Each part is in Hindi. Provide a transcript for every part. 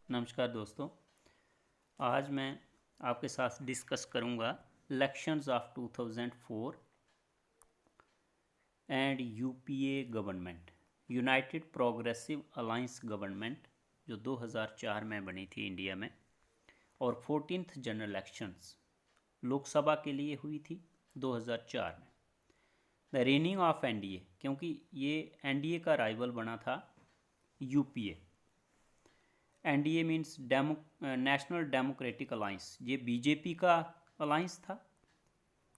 नमस्कार दोस्तों। आज मैं आपके साथ डिस्कस करूंगा elections of 2004 and UPA government, United Progressive alliance government, जो 2004 में बनी थी इंडिया में, और 14th जनरल इलेक्शंस लोकसभा के लिए हुई थी 2004 में। द रेनिंग ऑफ एनडीए, क्योंकि ये एनडीए का राइवल बना था UPA. NDA means national democratic alliance, ये बीजेपी का अलायंस था,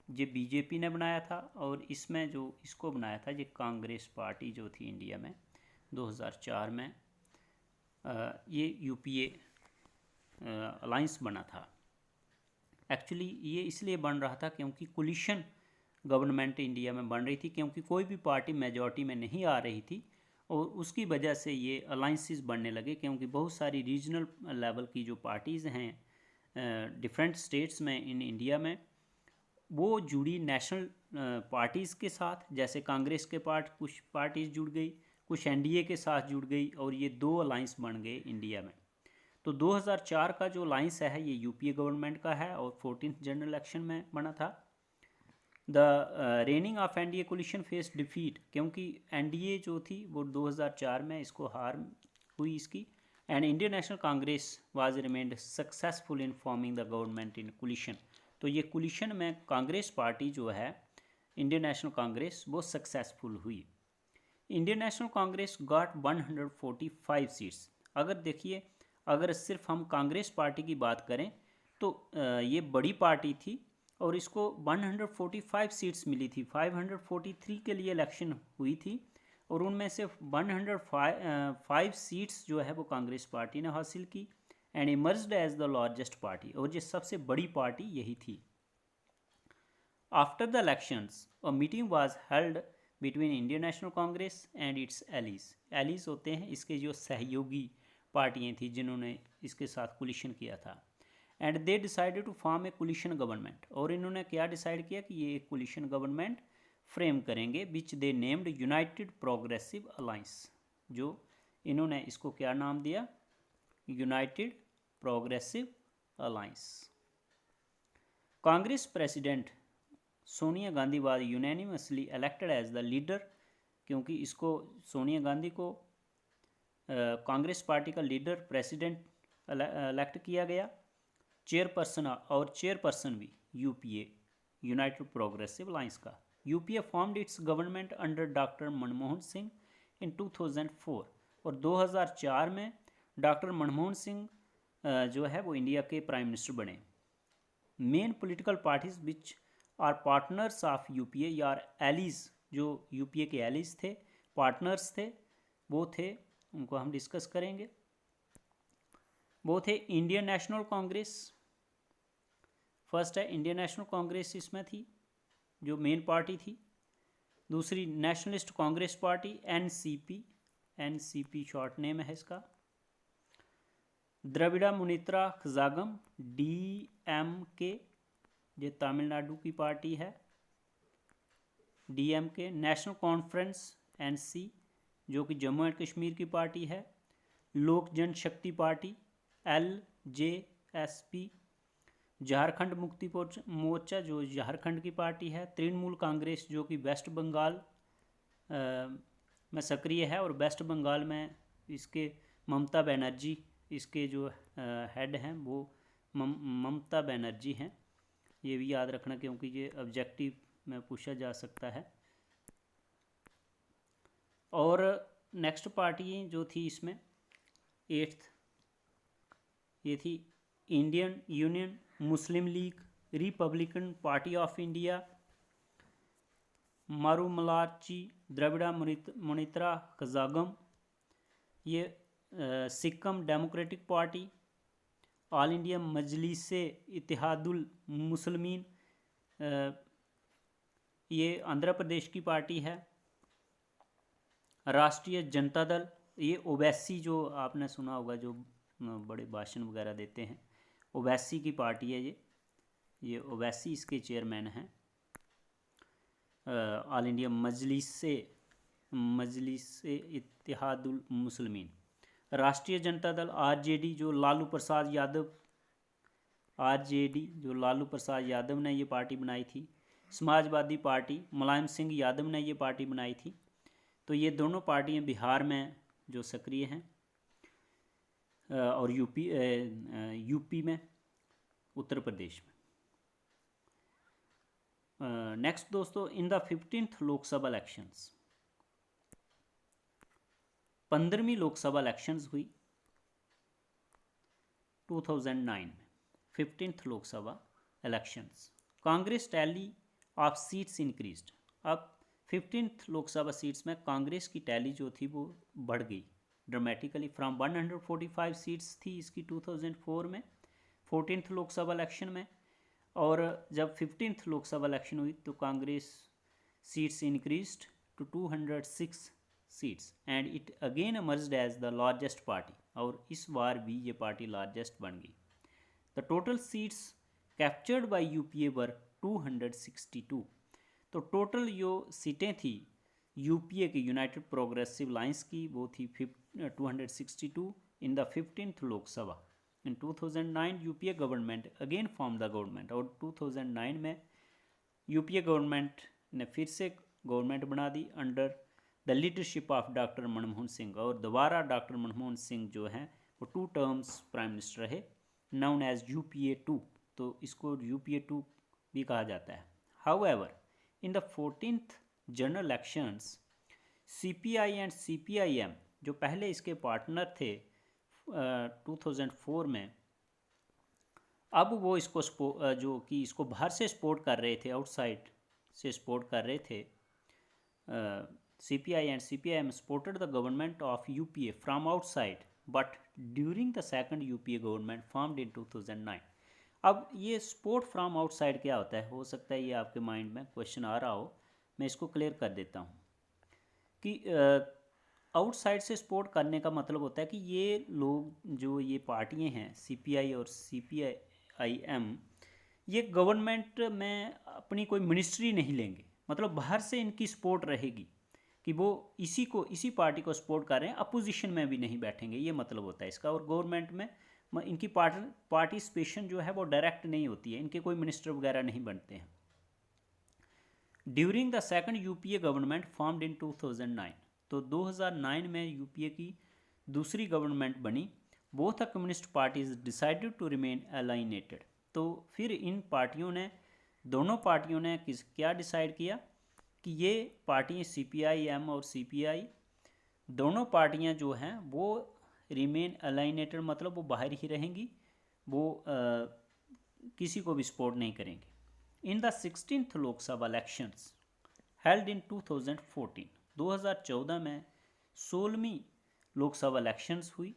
ये बीजेपी ने बनाया था। और इसमें जो इसको बनाया था, ये कांग्रेस पार्टी जो थी इंडिया में 2004 में, ये यूपीए अलायंस बना था। एक्चुअली ये इसलिए बन रहा था क्योंकि कोलिशन गवर्नमेंट इंडिया में बन रही थी, क्योंकि कोई भी पार्टी मेजॉरिटी में नहीं आ रही थी, और उसकी वजह से ये अलाइंसेस बनने लगे। क्योंकि बहुत सारी रीजनल लेवल की जो पार्टीज़ हैं डिफरेंट स्टेट्स में इन इंडिया में, वो जुड़ी नेशनल पार्टीज़ के साथ। जैसे कांग्रेस के कुछ पार्टीज़ जुड़ गई, कुछ एनडीए के साथ जुड़ गई, और ये दो अलाइंस बन गए इंडिया में। तो 2004 का जो अलाइंस है ये यूपीए गवर्नमेंट का है, और 14th जनरल इलेक्शन में बना था। The reigning of NDA coalition face defeat, क्योंकि एनडीए जो थी वो 2004 में इसको हार हुई इसकी। And Indian National Congress was remained successful in forming the government in coalition. तो ये कोलिशन में कांग्रेस पार्टी जो है, इंडियन नेशनल कांग्रेस, वो सक्सेसफुल हुई। Indian National Congress got 145 seats. अगर देखिए, अगर सिर्फ हम कांग्रेस पार्टी की बात करें तो ये बड़ी पार्टी थी, और इसको 145 सीट्स मिली थी। 543 के लिए इलेक्शन हुई थी, और उनमें से 105 सीट्स जो है वो कांग्रेस पार्टी ने हासिल की, and emerged as the largest party, और ये सबसे बड़ी पार्टी यही थी। After the elections a meeting was held between Indian National Congress and its allies. Allies होते हैं इसके जो सहयोगी पार्टियां थी जिन्होंने इसके साथ कोलिशन किया था। And they decided to form a coalition government, और इन्होंने क्या डिसाइड किया कि ये एक कोलिशन गवर्नमेंट फ्रेम करेंगे, which they named United Progressive Alliance. जो इन्होंने इसको क्या नाम दिया? United Progressive Alliance. Congress president Sonia Gandhi was unanimously elected as the leader, क्योंकि इसको सोनिया गांधी को कांग्रेस पार्टी का लीडर प्रेसिडेंट इलेक्ट किया गया। चेयरपर्सन, और चेयरपर्सन भी यूपीए, यूनाइटेड प्रोग्रेसिव अलायंस का। UPA formed its government under doctor Manmohan Singh in 2004, और 2004 में डॉक्टर मनमोहन सिंह जो है वो इंडिया के प्राइम मिनिस्टर बने। Main political parties which are partners of UPA यार एलीज, जो यूपीए के एलीज थे, पार्टनर्स थे, वो थे, उनको हम डिस्कस करेंगे। वो थे इंडियन नेशनल कांग्रेस, फर्स्ट है इंडियन नेशनल कांग्रेस, इसमें थी जो मेन पार्टी थी। दूसरी Nationalist Congress Party, NCP, NCP short name है इसका। द्रविड़ा मुनेत्रा कज़ागम, डीएमके, ये तमिलनाडु की पार्टी है, डीएमके। नेशनल कॉन्फ्रेंस, एनसी, जो कि जम्मू एंड कश्मीर की पार्टी है। लोक जनशक्ति पार्टी, एलजेएसपी। झारखंड मुक्ति मोर्चा, जो झारखंड की पार्टी है। तृणमूल कांग्रेस, जो कि वेस्ट बंगाल में सक्रिय है, और वेस्ट बंगाल में इसके ममता बनर्जी, इसके जो हेड हैं वो ममता बनर्जी हैं। ये भी याद रखना क्योंकि ये ऑब्जेक्टिव में पूछा जा सकता है। और नेक्स्ट पार्टी जो थी इसमें 8th, ये थी Indian Union Muslim League, Republican Party of India, Marumalarchi, Dravida Munnetra Kazhagam, ये Sikkim Democratic Party, All India Majlis-e Ittehadul Muslimeen, ये आंध्र प्रदेश की पार्टी है। राष्ट्रीय जनता दल, ये ओवैसी, जो आपने सुना होगा, जो बड़े भाषण वगैरह देते हैं, ओवैसी की पार्टी है ये ओवैसी इसके चेयरमैन हैं। ऑल इंडिया मजलिसे इत्तेहादुल मुस्लिमीन। राष्ट्रीय जनता दल आरजेडी जो लालू प्रसाद यादव ने ये पार्टी बनाई थी। समाजवादी पार्टी मुलायम सिंह यादव ने ये पार्टी बनाई थी। तो ये दोनों पार्टियां बिहार में जो सक्रिय हैं और यूपी में, उत्तर प्रदेश में। नेक्स्ट दोस्तों, in the 15th Lok Sabha elections, 15वीं लोकसभा इलेक्शंस हुई 2009 में। 15th Lok Sabha elections, Congress tally of seats increased. अब 15th लोकसभा सीट्स में कांग्रेस की टैली जो थी वो बढ़ गई ड्रामेटिकली। फ्रॉम 145 सीट्स थी इसकी 2004 में 14th लोकसभा इलेक्शन में, और जब 15th लोकसभा इलेक्शन हुई तो Congress seats increased to 206 seats and it again emerged as the largest party, और इस बार भी ये पार्टी लार्जेस्ट बन गई। The total seats captured by UPA were 262। तो टोटल जो सीटें थी यूपीए की, यूनाइटेड प्रोग्रेसिव लाइंस की, वो थी 262 इन the 15th Lok Sabha. In 2009 UPA government again form the government, और 2009 में यूपीए गवर्नमेंट ने फिर से गवर्नमेंट बना दी under the leadership of doctor Manmohan Singh, और दोबारा डॉक्टर मनमोहन सिंह जो हैं वो 2 टर्म्स प्राइम मिनिस्टर रहे, नाउन एज यूपीए 2। तो इसको यूपीए 2 भी कहा जाता है। However in the 14th general elections, CPI and CPIM जो पहले इसके पार्टनर थे 2004 में, अब वो इसको जो कि इसको बाहर से सपोर्ट कर रहे थे, आउटसाइड से सपोर्ट कर रहे थे, CPI and CPIM supported the government of UPA from outside, but during the second UPA government formed in 2009. अब ये सपोर्ट फ्रॉम आउटसाइड क्या होता है? हो सकता है ये आपके माइंड में क्वेश्चन आ रहा हो, मैं इसको क्लियर कर देता हूँ कि आउटसाइड से सपोर्ट करने का मतलब होता है कि ये लोग जो ये पार्टियाँ हैं CPI और CPIM, ये गवर्नमेंट में अपनी कोई मिनिस्ट्री नहीं लेंगे, मतलब बाहर से इनकी सपोर्ट रहेगी कि वो इसी पार्टी को सपोर्ट कर रहे हैं, अपोजिशन में भी नहीं बैठेंगे, ये मतलब होता है इसका। और गवर्नमेंट में इनकी पार्टिसिपेशन जो है वो डायरेक्ट नहीं होती है, इनके कोई मिनिस्टर वगैरह नहीं बनते हैं। During the second UPA government formed in 2009, तो 2009 में यूपीए की दूसरी गवर्नमेंट बनी। Both the communist parties decided to remain alienated. तो फिर इन पार्टियों ने, दोनों पार्टियों ने क्या डिसाइड किया कि ये पार्टियाँ CPIM और CPI दोनों पार्टियाँ जो हैं वो रिमेन अलाइनेटेड, मतलब वो बाहर ही रहेंगी, वो किसी को भी सपोर्ट नहीं करेंगे। In the 16th Lok Sabha elections held in 2014, 2014 में 16वीं लोकसभा इलेक्शंस हुई।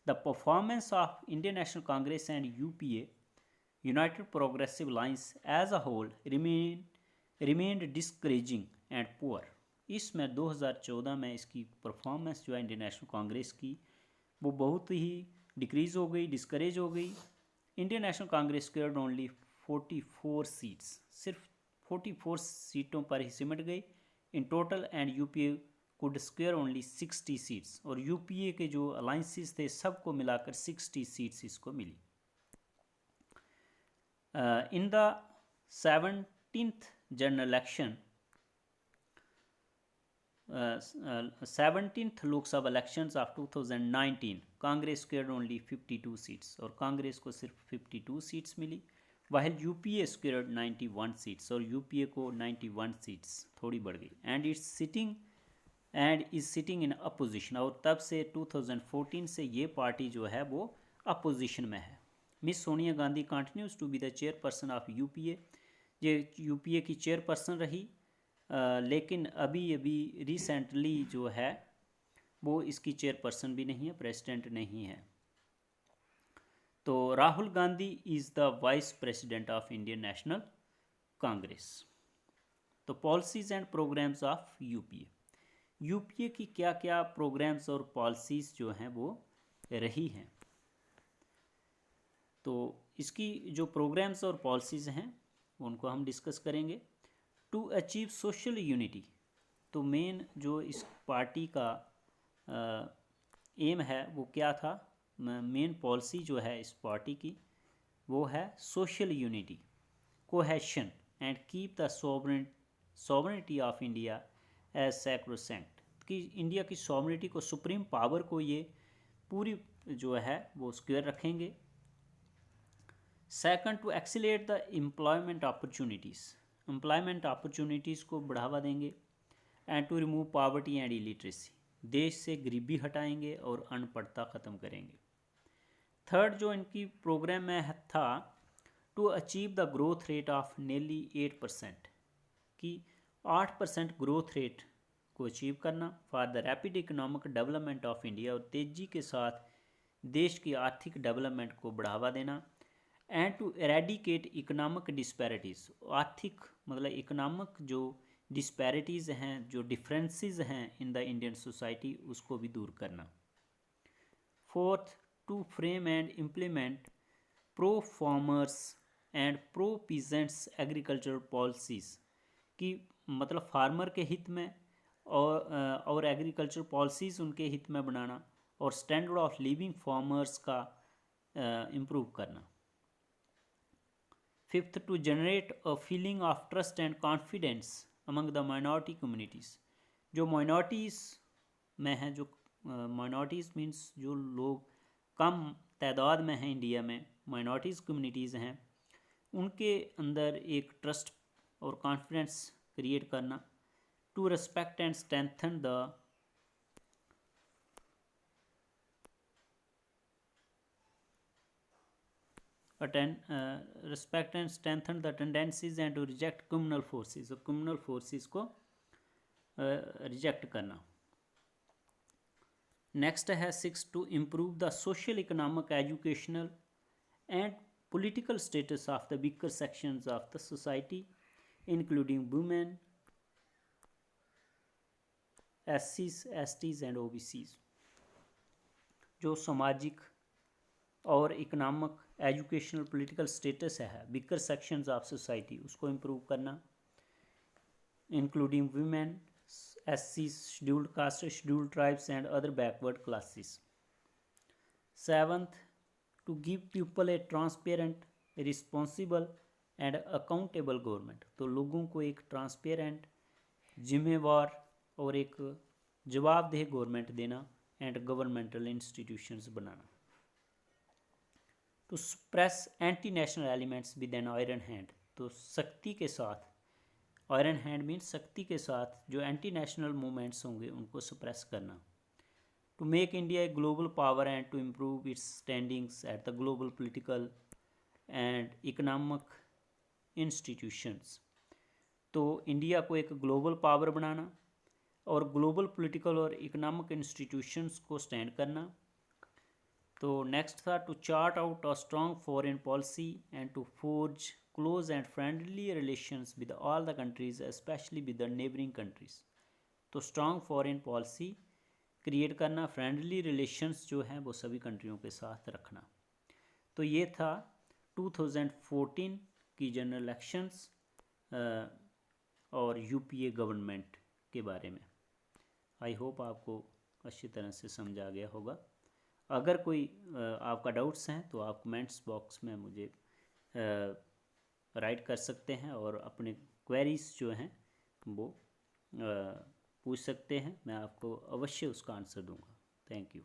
The performance of Indian National Congress and UPA United Progressive lines as a whole remained discouraging and poor. इसमें 2014 में इसकी परफॉर्मेंस जो है इंडियन नेशनल कांग्रेस की, वो बहुत ही डिक्रीज़ हो गई, डिस्करेज हो गई। Indian National Congress squared only 44 seats, सिर्फ 44 सीटों पर ही सिमट गई in total, and UPA could square only 60 seats, और यूपीए के जो अलाइंसेस थे सबको मिलाकर 60 सीट्स इसको मिली। In the 17th general election, 17th Lok Sabha elections of 2019, Congress squared only 52 seats, और कांग्रेस को सिर्फ 52 सीट्स मिली, वाहिल यूपीए स्क्वेयर्ड 91 सीट्स, और यूपीए को 91 सीट्स थोड़ी बढ़ गई। And is sitting in opposition, और तब से 2014 से ये पार्टी जो है वो अपोजिशन में है। Miss Sonia Gandhi continues to be the chairperson of UPA, ये यूपीए की चेयरपर्सन रही, लेकिन अभी रिसेंटली जो है वो इसकी चेयरपर्सन भी नहीं है, प्रेसिडेंट नहीं है। तो Rahul Gandhi is the vice president of Indian National Congress. तो policies and programmes of UPA की क्या क्या प्रोग्राम्स और पॉलिसीज़ जो हैं वो रही हैं। तो इसकी जो प्रोग्राम्स और पॉलिसीज़ हैं उनको हम डिस्कस करेंगे। टू अचीव सोशल यूनिटी, तो मेन जो इस पार्टी का एम है वो क्या था, मेन पॉलिसी जो है इस पार्टी की वो है social unity, cohesion and keep the sovereignty of India as sacrosanct, कि इंडिया की सॉवरेनिटी को, सुप्रीम पावर को ये पूरी जो है वो सिक्योर रखेंगे। Second, to accelerate the employment opportunities को बढ़ावा देंगे। And to remove poverty and illiteracy, देश से गरीबी हटाएंगे और अनपढ़ता ख़त्म करेंगे। थर्ड जो इनकी प्रोग्राम में था, to achieve the growth rate of nearly 8%, कि 8% ग्रोथ रेट को अचीव करना for the rapid economic development of India, और तेज़ी के साथ देश की आर्थिक डेवलपमेंट को बढ़ावा देना। And to eradicate economic disparities, आर्थिक मतलब इकोनॉमिक जो डिस्पैरिटीज़ हैं, जो डिफरेंसेस हैं इन द इंडियन सोसाइटी, उसको भी दूर करना। Fourth, to frame and implement pro farmers and pro peasants agricultural policies, कि मतलब फार्मर के हित में और एग्रीकल्चर पॉलिसीज़ उनके हित में बनाना, और स्टैंडर्ड ऑफ लिविंग फार्मर्स का इम्प्रूव करना। Fifth, to generate a feeling of trust and confidence among the minority communities, जो माइनॉरिटीज़ में हैं, जो माइनॉरिटीज़ मीन्स जो लोग कम तादाद में हैं इंडिया में, माइनॉरिटीज़ कम्युनिटीज़ हैं, उनके अंदर एक ट्रस्ट और कॉन्फिडेंस क्रिएट करना। To respect and strengthen the respect and strengthen the tendencies and to reject communal forces, और कम्युनल फोर्सेस को रिजेक्ट करना। नेक्स्ट है 6, to improve the social economic educational and political status of the weaker sections of the society, including women, SCs, STs and OBCs, जो सामाजिक और इकोनॉमिक एजुकेशनल पॉलिटिकल स्टेटस है वीकर सेक्शंस ऑफ सोसाइटी, उसको इम्प्रूव करना, including women, SCs, scheduled caste, scheduled tribes and other backward classes. Seventh, to give people a transparent, responsible and accountable government, तो लोगों को एक ट्रांसपेरेंट, जिम्मेवार और एक जवाबदेह गवर्नमेंट देना, एंड गवर्नमेंटल इंस्टीट्यूशंस बनाना। To suppress anti national elements with an iron hand, तो सख्ती के साथ, आयरन हैंड मीन्स सख्ती के साथ जो एंटी नेशनल मूवमेंट्स होंगे उनको सप्रेस करना। To make India a global power and to improve its standings at the global political and economic institutions, तो इंडिया को एक ग्लोबल पावर बनाना और ग्लोबल पॉलिटिकल और इकोनॉमिक इंस्टीट्यूशंस को स्टैंड करना। तो नेक्स्ट था, to chart out a strong foreign policy and to forge close and friendly relations with all the countries, specially with the neighbouring countries, तो स्ट्रॉन्ग फॉरेन पॉलिसी क्रिएट करना, फ्रेंडली रिलेशंस जो हैं वो सभी कंट्रियों के साथ रखना। तो ये था 2014 की जनरल इलेक्शंस और यूपीए गवर्नमेंट के बारे में। आई होप आपको अच्छी तरह से समझा गया होगा। अगर कोई आपका डाउट्स हैं तो आप कमेंट्स बॉक्स में मुझे राइट कर सकते हैं और अपने क्वेरीज जो हैं वो पूछ सकते हैं, मैं आपको अवश्य उसका आंसर दूंगा। Thank you.